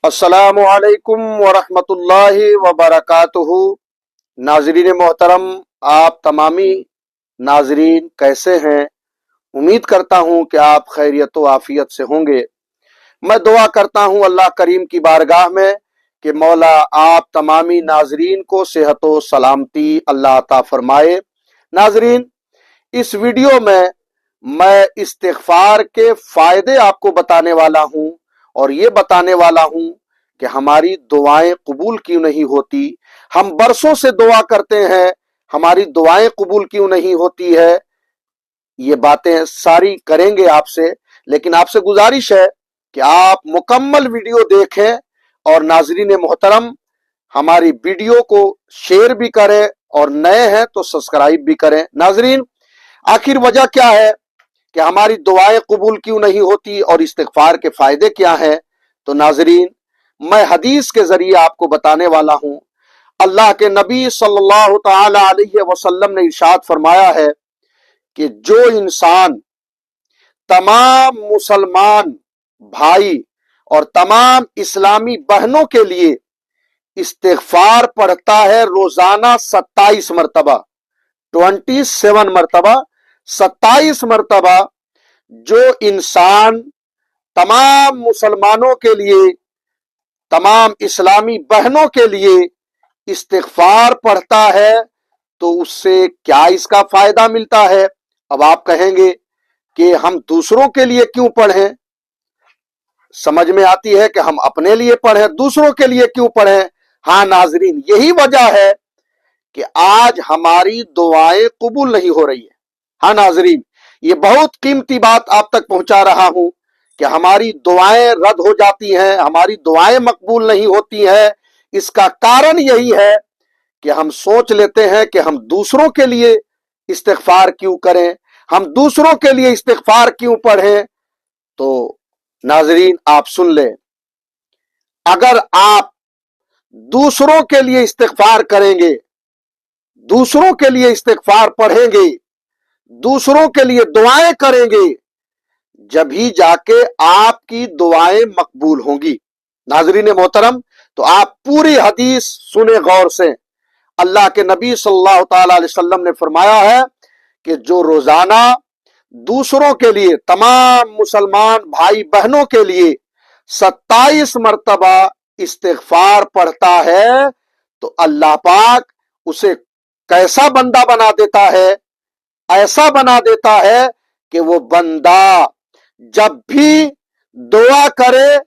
अस्सलामु अलैकुम वरहमतुल्लाहि वबरकातुहू। नाजरीन मोहतरम, आप तमामी नाजरीन कैसे हैं? उम्मीद करता हूं कि आप खैरियत व आफियत से होंगे। मैं दुआ करता हूं अल्लाह करीम की बारगाह में कि मौला आप तमामी नाजरीन को सेहत व सलामती अल्लाह अता फरमाए। नाजरीन, इस वीडियो में मैं इस्तिग़फ़ार के फायदे आपको बताने वाला हूं और ये बताने वाला हूं कि हमारी दुआएं कबूल क्यों नहीं होती। हम बरसों से दुआ करते हैं, हमारी दुआएं कबूल क्यों नहीं होती है। ये बातें सारी करेंगे आपसे, लेकिन आपसे गुजारिश है कि आप मुकम्मल वीडियो देखें और नाज़रीन मोहतरम हमारी वीडियो को शेयर भी करें और नए हैं तो सब्सक्राइब भी करें। नाज़रीन, आखिर वजह क्या है कि हमारी दुआएं कबूल क्यों नहीं होती और इस्तिग़फ़ार के फायदे क्या हैं? तो नाज़रीन, मैं हदीस के जरिए आपको बताने वाला हूं। अल्लाह के नबी सल्लल्लाहु तआला अलैहि वसल्लम ने इरशाद फरमाया है कि जो इंसान तमाम मुसलमान भाई और तमाम इस्लामी बहनों के लिए इस्तिग़फ़ार पढ़ता है रोजाना 27 मरतबा, 27 मरतबा, 27 मरतबा, जो इंसान तमाम मुसलमानों के लिए, तमाम इस्लामी बहनों के लिए इस्तिग़फ़ार पढ़ता है तो उससे क्या इसका फायदा मिलता है? अब आप कहेंगे कि हम दूसरों के लिए क्यों पढ़ें? समझ में आती है कि हम अपने लिए पढ़ें, दूसरों के लिए क्यों पढ़ें? हाँ नाजरीन, यही वजह है कि आज हमारी दुआएं कबूल नहीं हो रही है। हाँ नाजरीन, ये बहुत कीमती बात आप तक पहुंचा रहा हूं कि हमारी दुआएं रद्द हो जाती हैं, हमारी दुआएं मकबूल नहीं होती हैं। इसका कारण यही है कि हम सोच लेते हैं कि हम दूसरों के लिए इस्तिग़फ़ार क्यों करें, हम दूसरों के लिए इस्तिग़फ़ार क्यों पढ़ें। तो नाज़रीन, आप सुन लें, अगर आप दूसरों के लिए इस्तिग़फ़ार करेंगे, दूसरों के लिए इस्तिग़फ़ार पढ़ेंगे, दूसरों के लिए दुआएं करेंगे, जब ही जाके आपकी दुआएं मकबूल होंगी। नाज़रीन मोहतरम, तो आप पूरी हदीस सुने गौर से। अल्लाह के नबी सल्लल्लाहु अलैहि वसल्लम ने फरमाया है कि जो रोजाना दूसरों के लिए, तमाम मुसलमान भाई बहनों के लिए 27 मरतबा इस्तिग़फ़ार पढ़ता है तो अल्लाह पाक उसे कैसा बंदा बना देता है? ऐसा बना देता है कि वो बंदा जब भी दुआ करे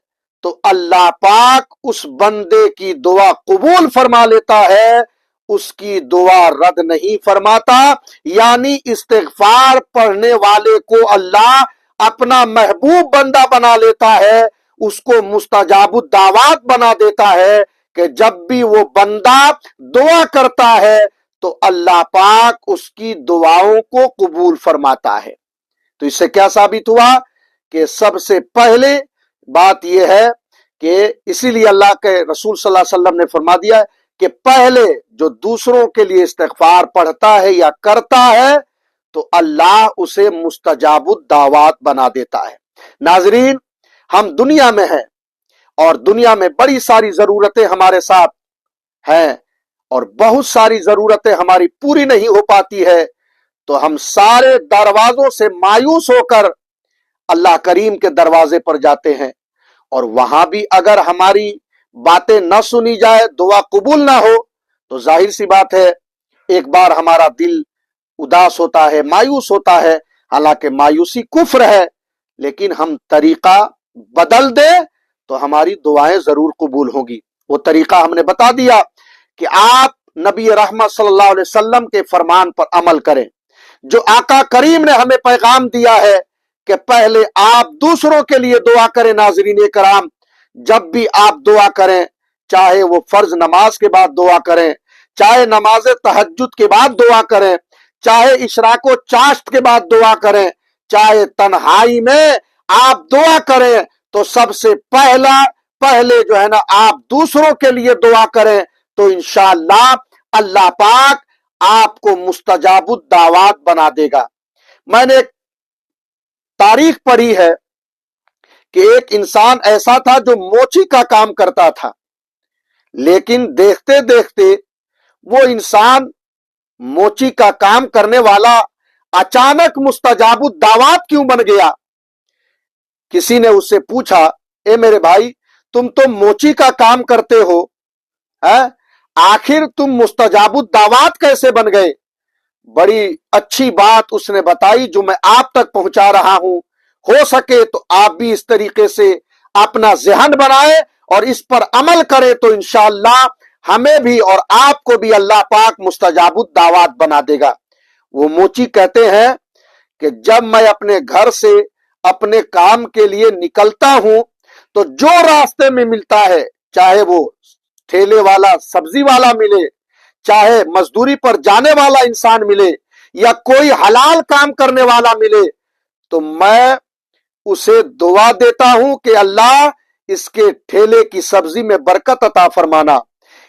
तो अल्लाह पाक उस बंदे की दुआ कबूल फरमा लेता है, उसकी दुआ रद्द नहीं फरमाता। यानी इस्तिग़फ़ार पढ़ने वाले को अल्लाह अपना महबूब बंदा बना लेता है, उसको मुस्तजाबुद दावात बना देता है कि जब भी वो बंदा दुआ करता है तो अल्लाह पाक उसकी दुआओं को कबूल फरमाता है। तो इससे क्या साबित हुआ कि सबसे पहले बात यह है कि इसीलिए अल्लाह के रसूल सल्लल्लाहु अलैहि वसल्लम ने फरमा दिया कि पहले जो दूसरों के लिए इस्तिग़फ़ार पढ़ता है या करता है तो अल्लाह उसे मुस्तजाबुद दावात बना देता है। नाजरीन, हम दुनिया में हैं और दुनिया में बड़ी सारी जरूरतें हमारे साथ हैं और बहुत सारी जरूरतें हमारी पूरी नहीं हो पाती है, तो हम सारे दरवाजों से मायूस होकर अल्लाह करीम के दरवाजे पर जाते हैं और वहां भी अगर हमारी बातें न सुनी जाए, दुआ कबूल ना हो, तो जाहिर सी बात है एक बार हमारा दिल उदास होता है, मायूस होता है। हालांकि मायूसी कुफ्र है, लेकिन हम तरीका बदल दे तो हमारी दुआएं जरूर कबूल होंगी। वो तरीका हमने बता दिया कि आप नबी रहमत सल्लल्लाहु अलैहि वसल्लम के फरमान पर अमल करें। जो आका करीम ने हमें पैगाम दिया है कि पहले आप दूसरों के लिए दुआ करें। नाज़रीन कराम, जब भी आप दुआ करें, चाहे वो फर्ज नमाज के बाद दुआ करें, चाहे नमाज तहज्जुद के बाद दुआ करें, चाहे इशराको चाश्त के बाद दुआ करें, चाहे तन्हाई में आप दुआ करें, तो सबसे पहले जो है ना, आप दूसरों के लिए दुआ करें तो इंशाअल्लाह अल्लाह पाक आपको मुस्तजाबुद दावात बना देगा। मैंने एक तारीख पढ़ी है کہ ایک انسان ایسا تھا جو موچی کا کام کرتا تھا، لیکن دیکھتے دیکھتے وہ انسان موچی کا کام کرنے والا اچانک مستجاب الدعوات کیوں بن گیا؟ کسی نے اس سے پوچھا، اے میرے بھائی، تم تو موچی کا کام کرتے ہو، آخر تم مستجاب الدعوات کیسے بن گئے؟ بڑی اچھی بات اس نے بتائی جو میں آپ تک پہنچا رہا ہوں، ہو سکے تو آپ بھی اس طریقے سے اپنا ذہن بنائے اور اس پر عمل کرے تو انشاءاللہ ہمیں بھی اور آپ کو بھی اللہ پاک مستجاب الدعوات بنا دے گا۔ وہ موچی کہتے ہیں کہ جب میں اپنے گھر سے اپنے کام کے لیے نکلتا ہوں تو جو راستے میں ملتا ہے، چاہے وہ ٹھیلے والا سبزی والا ملے، چاہے مزدوری پر جانے والا انسان ملے، یا کوئی حلال کام کرنے والا ملے، تو میں اسے دعا دیتا ہوں کہ اللہ اس کے ٹھیلے کی سبزی میں برکت عطا فرمانا،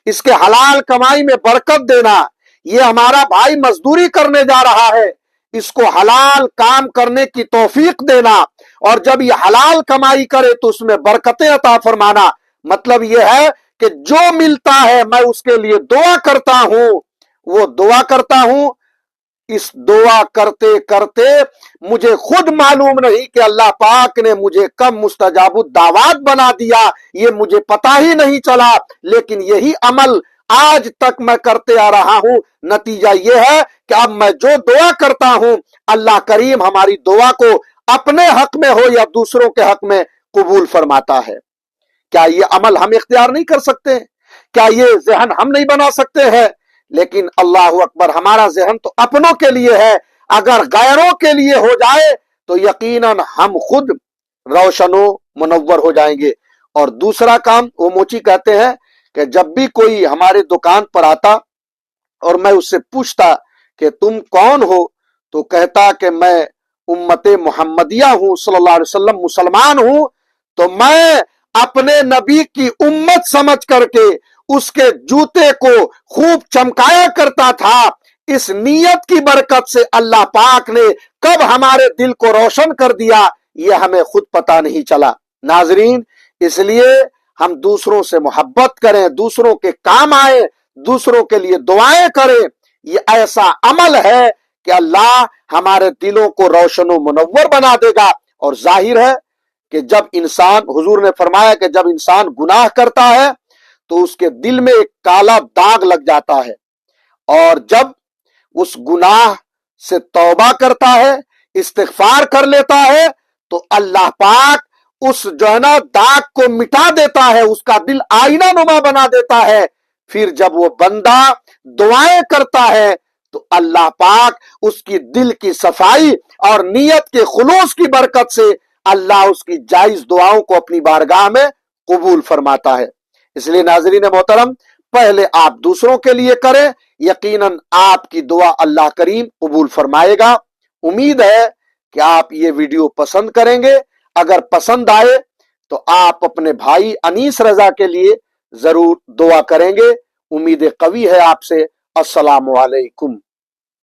اس کے حلال کمائی میں برکت دینا، یہ ہمارا بھائی مزدوری کرنے جا رہا ہے، اس کو حلال کام کرنے کی توفیق دینا، اور جب یہ حلال کمائی کرے تو اس میں برکتیں عطا فرمانا۔ مطلب یہ ہے کہ جو ملتا ہے میں اس کے لیے دعا کرتا ہوں، وہ دعا کرتا ہوں، اس دعا کرتے کرتے مجھے خود معلوم نہیں کہ اللہ پاک نے مجھے کب مستجاب الدعوات بنا دیا، یہ مجھے پتا ہی نہیں چلا، لیکن یہی عمل آج تک میں کرتے آ رہا ہوں۔ نتیجہ یہ ہے کہ اب میں جو دعا کرتا ہوں اللہ کریم ہماری دعا کو اپنے حق میں ہو یا دوسروں کے حق میں قبول فرماتا ہے۔ کیا یہ عمل ہم اختیار نہیں کر سکتے؟ کیا یہ ذہن ہم نہیں بنا سکتے ہیں؟ لیکن اللہ اکبر، ہمارا ذہن تو اپنوں کے لیے ہے، اگر غیروں کے لیے ہو جائے تو یقیناً ہم خود روشن و منور ہو جائیں گے۔ اور دوسرا کام وہ موچی کہتے ہیں کہ جب بھی کوئی ہمارے دکان پر آتا اور میں اس سے پوچھتا کہ تم کون ہو، تو کہتا کہ میں امت محمدیہ ہوں، صلی اللہ علیہ وسلم، مسلمان ہوں، تو میں اپنے نبی کی امت سمجھ کر کے اس کے جوتے کو خوب چمکایا کرتا تھا۔ اس نیت کی برکت سے اللہ پاک نے کب ہمارے دل کو روشن کر دیا یہ ہمیں خود پتا نہیں چلا۔ ناظرین، اس لیے ہم دوسروں سے محبت کریں، دوسروں کے کام آئیں، دوسروں کے لیے دعائیں کریں۔ یہ ایسا عمل ہے کہ اللہ ہمارے دلوں کو روشن و منور بنا دے گا۔ اور ظاہر ہے کہ جب انسان، حضور نے فرمایا کہ جب انسان گناہ کرتا ہے تو اس کے دل میں ایک کالا داغ لگ جاتا ہے، اور جب اس گناہ سے توبہ کرتا ہے، استغفار کر لیتا ہے، تو اللہ پاک اس جو ہے نا داغ کو مٹا دیتا ہے، اس کا دل آئینہ نما بنا دیتا ہے۔ پھر جب وہ بندہ دعائیں کرتا ہے تو اللہ پاک اس کی دل کی صفائی اور نیت کے خلوص کی برکت سے اللہ اس کی جائز دعاؤں کو اپنی بارگاہ میں قبول فرماتا ہے۔ اس لیے ناظرین محترم، پہلے آپ دوسروں کے لیے کریں، یقیناً آپ کی دعا اللہ کریم قبول فرمائے گا۔ امید ہے کہ آپ یہ ویڈیو پسند کریں گے۔ اگر پسند آئے تو آپ اپنے بھائی انیس رضا کے لیے ضرور دعا کریں گے۔ امید قوی ہے آپ سے۔ السلام علیکم۔